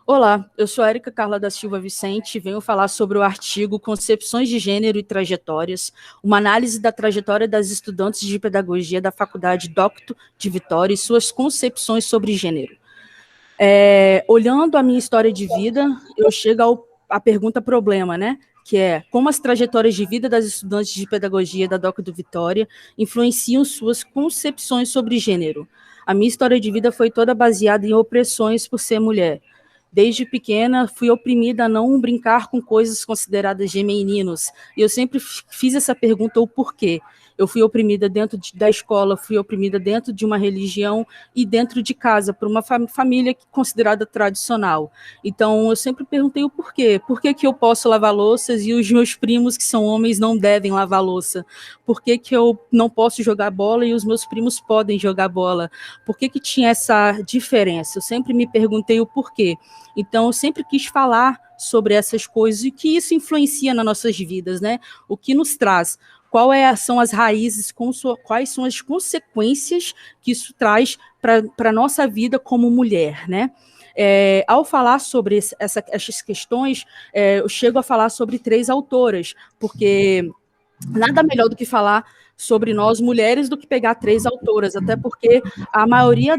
Olá, eu sou a Érica Carla da Silva Vicente e venho falar sobre o artigo Concepções de Gênero e Trajetórias, uma análise da trajetória das estudantes de pedagogia da Faculdade Docto de Vitória e suas concepções sobre gênero. Olhando a minha história de vida, eu chego à pergunta problema, né? Que é como as trajetórias de vida das estudantes de pedagogia da Docto Vitória influenciam suas concepções sobre gênero. A minha história de vida foi toda baseada em opressões por ser mulher. Desde pequena, fui oprimida a não brincar com coisas consideradas de meninos. E eu sempre fiz essa pergunta, o porquê. Eu fui oprimida dentro da escola, fui oprimida dentro de uma religião e dentro de casa, por uma família considerada tradicional. Então, eu sempre perguntei o porquê. Por que que eu posso lavar louças e os meus primos, que são homens, não devem lavar louça? Por que que eu não posso jogar bola e os meus primos podem jogar bola? Por que que tinha essa diferença? Eu sempre me perguntei o porquê. Então, eu sempre quis falar sobre essas coisas e que isso influencia nas nossas vidas, né? O que nos traz, são as raízes, quais são as consequências que isso traz para a nossa vida como mulher, né? Ao falar sobre essas questões, eu chego a falar sobre 3 autoras, porque nada melhor do que falar sobre nós mulheres do que pegar 3 autoras, até porque a maioria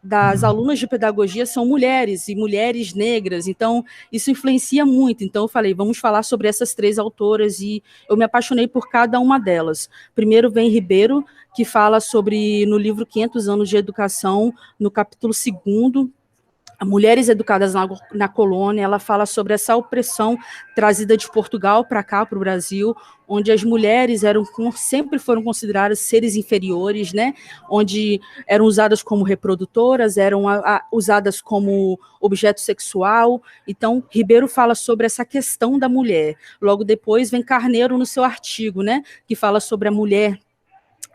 das alunas de pedagogia são mulheres e mulheres negras, então isso influencia muito. Então eu falei, vamos falar sobre essas 3 autoras e eu me apaixonei por cada uma delas. Primeiro vem Ribeiro, que fala sobre, no livro 500 anos de educação, no capítulo 2º, Mulheres Educadas na Colônia. Ela fala sobre essa opressão trazida de Portugal para cá, para o Brasil, onde as mulheres sempre foram consideradas seres inferiores, né? Onde eram usadas como reprodutoras, eram usadas como objeto sexual. Então, Ribeiro fala sobre essa questão da mulher. Logo depois vem Carneiro no seu artigo, né? Que fala sobre a mulher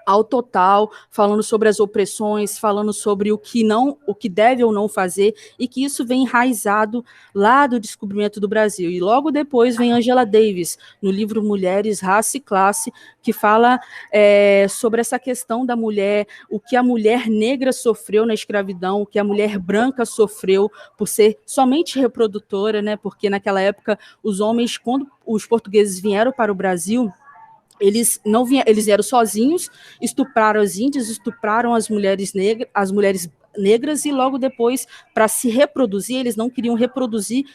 ao total, falando sobre as opressões, falando sobre o que deve ou não fazer, e que isso vem enraizado lá do descobrimento do Brasil. E logo depois vem Angela Davis, no livro Mulheres, Raça e Classe, que fala sobre essa questão da mulher, o que a mulher negra sofreu na escravidão, o que a mulher branca sofreu por ser somente reprodutora, né? Porque naquela época os homens, quando os portugueses vieram para o Brasil, eles não vinham, eles vieram sozinhos, estupraram as índias, estupraram as mulheres negras e logo depois, para se reproduzir, eles não queriam reproduzir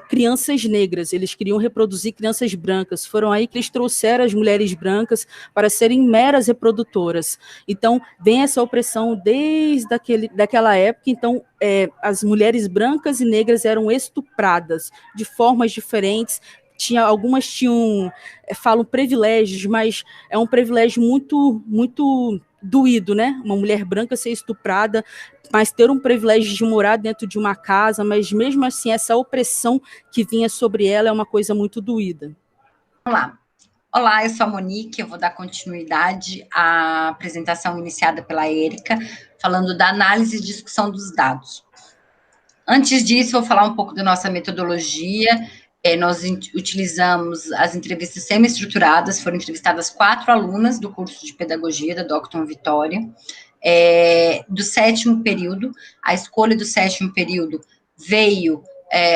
crianças negras, eles queriam reproduzir crianças brancas. Foram aí que eles trouxeram as mulheres brancas para serem meras reprodutoras. Então, vem essa opressão desde daquela época. Então, as mulheres brancas e negras eram estupradas de formas diferentes. Algumas falam privilégios, mas é um privilégio muito, muito doído, né? Uma mulher branca ser estuprada, mas ter um privilégio de morar dentro de uma casa, mas mesmo assim essa opressão que vinha sobre ela é uma coisa muito doída. Vamos lá. Olá, eu sou a Monique, eu vou dar continuidade à apresentação iniciada pela Érica, falando da análise e discussão dos dados. Antes disso, vou falar um pouco da nossa metodologia. Nós utilizamos as entrevistas semi-estruturadas, foram entrevistadas 4 alunas do curso de pedagogia da Docton Vitória, do 7º período. A escolha do 7º período veio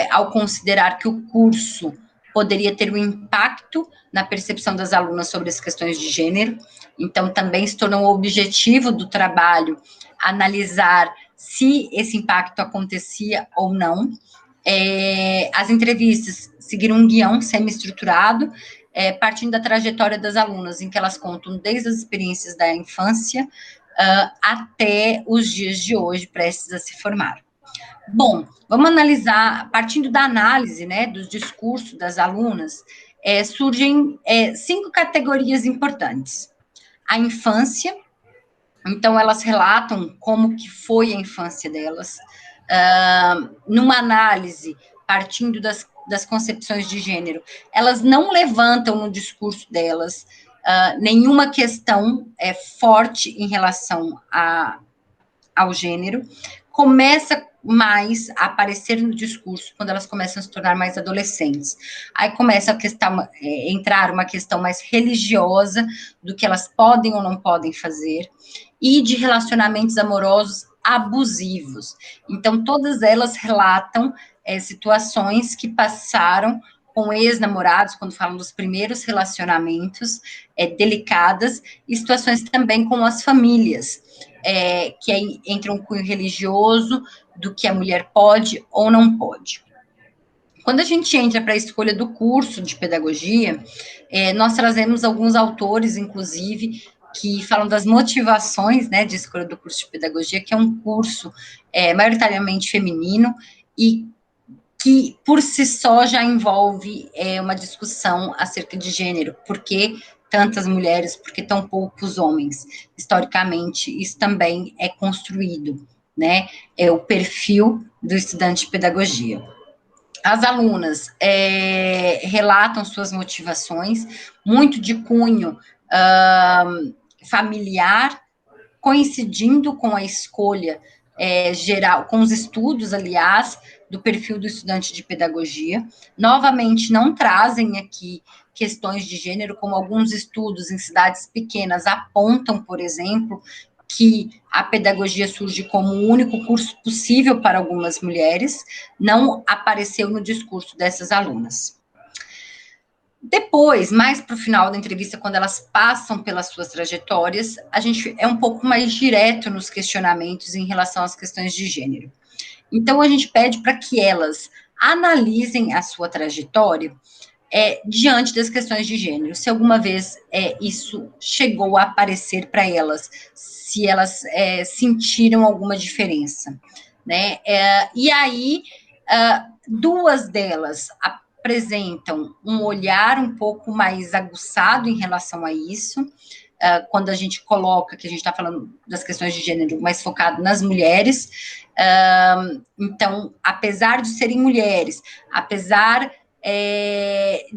ao considerar que o curso poderia ter um impacto na percepção das alunas sobre as questões de gênero. Então, também se tornou um objetivo do trabalho analisar se esse impacto acontecia ou não. As entrevistas seguiram um guião semi-estruturado, partindo da trajetória das alunas, em que elas contam desde as experiências da infância até os dias de hoje, prestes a se formar. Bom, vamos analisar, partindo da análise, né, dos discursos das alunas, surgem 5 categorias importantes. A infância, então elas relatam como que foi a infância delas, numa análise, partindo das concepções de gênero, elas não levantam no discurso delas nenhuma questão forte em relação ao gênero, começa mais a aparecer no discurso quando elas começam a se tornar mais adolescentes. Aí começa entrar uma questão mais religiosa do que elas podem ou não podem fazer, e de relacionamentos amorosos abusivos. Então, todas elas relatam situações que passaram com ex-namorados, quando falam dos primeiros relacionamentos delicadas, e situações também com as famílias, que aí entra um cunho religioso do que a mulher pode ou não pode. Quando a gente entra para a escolha do curso de pedagogia, nós trazemos alguns autores, inclusive, que falam das motivações, né, de escolha do curso de pedagogia, que é um curso maioritariamente feminino e que, por si só, já envolve uma discussão acerca de gênero. Por que tantas mulheres, por que tão poucos homens? Historicamente, isso também é construído, né? É o perfil do estudante de pedagogia. As alunas relatam suas motivações, muito de cunho familiar, coincidindo com a escolha geral, com os estudos, aliás, do perfil do estudante de pedagogia. Novamente, não trazem aqui questões de gênero, como alguns estudos em cidades pequenas apontam, por exemplo, que a pedagogia surge como o único curso possível para algumas mulheres, não apareceu no discurso dessas alunas. Depois, mais para o final da entrevista, quando elas passam pelas suas trajetórias, a gente é um pouco mais direto nos questionamentos em relação às questões de gênero. Então, a gente pede para que elas analisem a sua trajetória diante das questões de gênero, se alguma vez isso chegou a aparecer para elas, se elas sentiram alguma diferença, né? E aí, duas delas apresentam um olhar um pouco mais aguçado em relação a isso, quando a gente coloca que a gente está falando das questões de gênero mais focado nas mulheres. Então, apesar de serem mulheres, apesar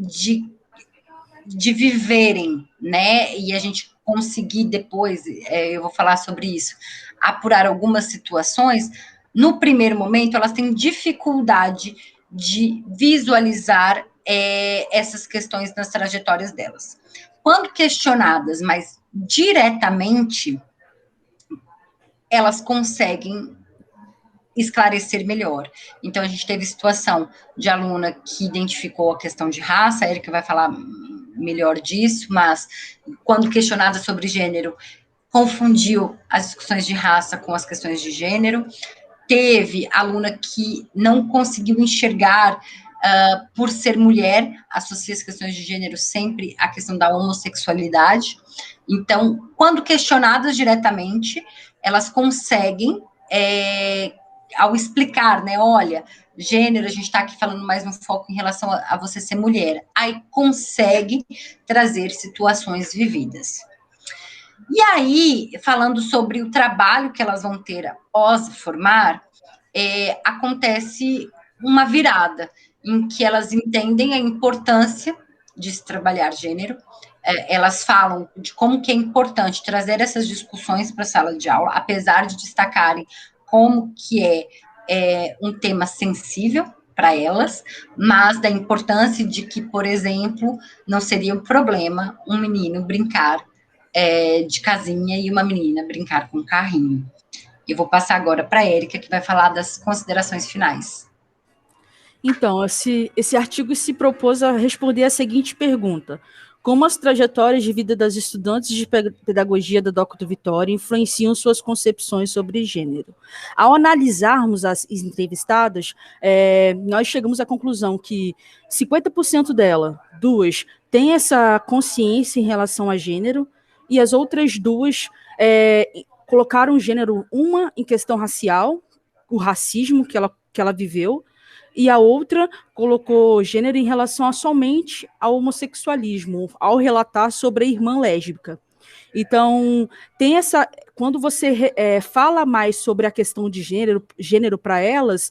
de viverem, né, e a gente conseguir depois, eu vou falar sobre isso, apurar algumas situações, no primeiro momento elas têm dificuldade de visualizar essas questões nas trajetórias delas. Quando questionadas, mas diretamente, elas conseguem esclarecer melhor. Então, a gente teve situação de aluna que identificou a questão de raça, a Erika vai falar melhor disso, mas quando questionada sobre gênero, confundiu as discussões de raça com as questões de gênero. Teve aluna que não conseguiu enxergar, por ser mulher, associa as questões de gênero sempre à questão da homossexualidade. Então, quando questionadas diretamente, elas conseguem, ao explicar, né, olha, gênero, a gente está aqui falando mais um foco em relação a você ser mulher, aí consegue trazer situações vividas. E aí, falando sobre o trabalho que elas vão ter após formar, acontece uma virada, em que elas entendem a importância de se trabalhar gênero, elas falam de como que é importante trazer essas discussões para a sala de aula, apesar de destacarem como que é um tema sensível para elas, mas da importância de que, por exemplo, não seria um problema um menino brincar de casinha e uma menina brincar com carrinho. Eu vou passar agora para a Erika, que vai falar das considerações finais. Então, esse artigo se propôs a responder a seguinte pergunta: como as trajetórias de vida das estudantes de pedagogia da Dr. Vitória influenciam suas concepções sobre gênero? Ao analisarmos as entrevistadas, nós chegamos à conclusão que 50% duas, têm essa consciência em relação a gênero, e as outras duas colocaram o gênero, uma em questão racial, o racismo que ela viveu, e a outra colocou gênero em relação somente ao homossexualismo, ao relatar sobre a irmã lésbica. Então, tem quando você fala mais sobre a questão de gênero para elas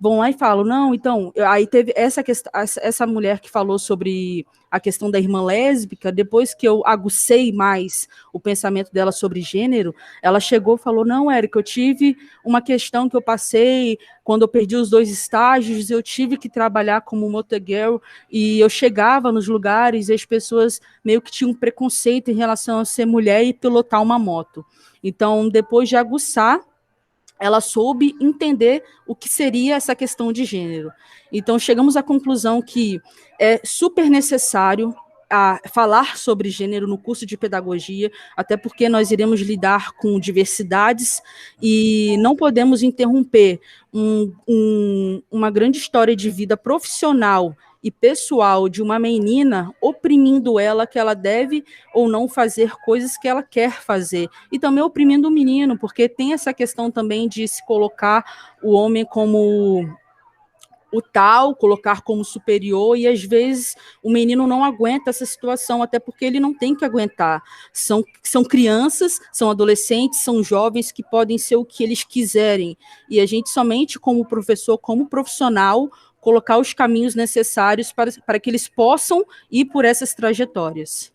vão lá e falam, não, então, aí teve essa mulher que falou sobre a questão da irmã lésbica, depois que eu agucei mais o pensamento dela sobre gênero, ela chegou e falou, não, Érica, eu tive uma questão que eu passei, quando eu perdi os 2 estágios, eu tive que trabalhar como motorgirl, e eu chegava nos lugares e as pessoas meio que tinham um preconceito em relação a ser mulher e pilotar uma moto. Então, depois de aguçar ela soube entender o que seria essa questão de gênero. Então, chegamos à conclusão que é super necessário falar sobre gênero no curso de pedagogia, até porque nós iremos lidar com diversidades e não podemos interromper uma grande história de vida profissional e pessoal de uma menina, oprimindo ela que ela deve ou não fazer coisas que ela quer fazer. E também oprimindo o menino, porque tem essa questão também de se colocar o homem como o tal, colocar como superior, e às vezes o menino não aguenta essa situação, até porque ele não tem que aguentar. São crianças, são adolescentes, são jovens que podem ser o que eles quiserem. E a gente somente, como professor, como profissional, colocar os caminhos necessários para que eles possam ir por essas trajetórias.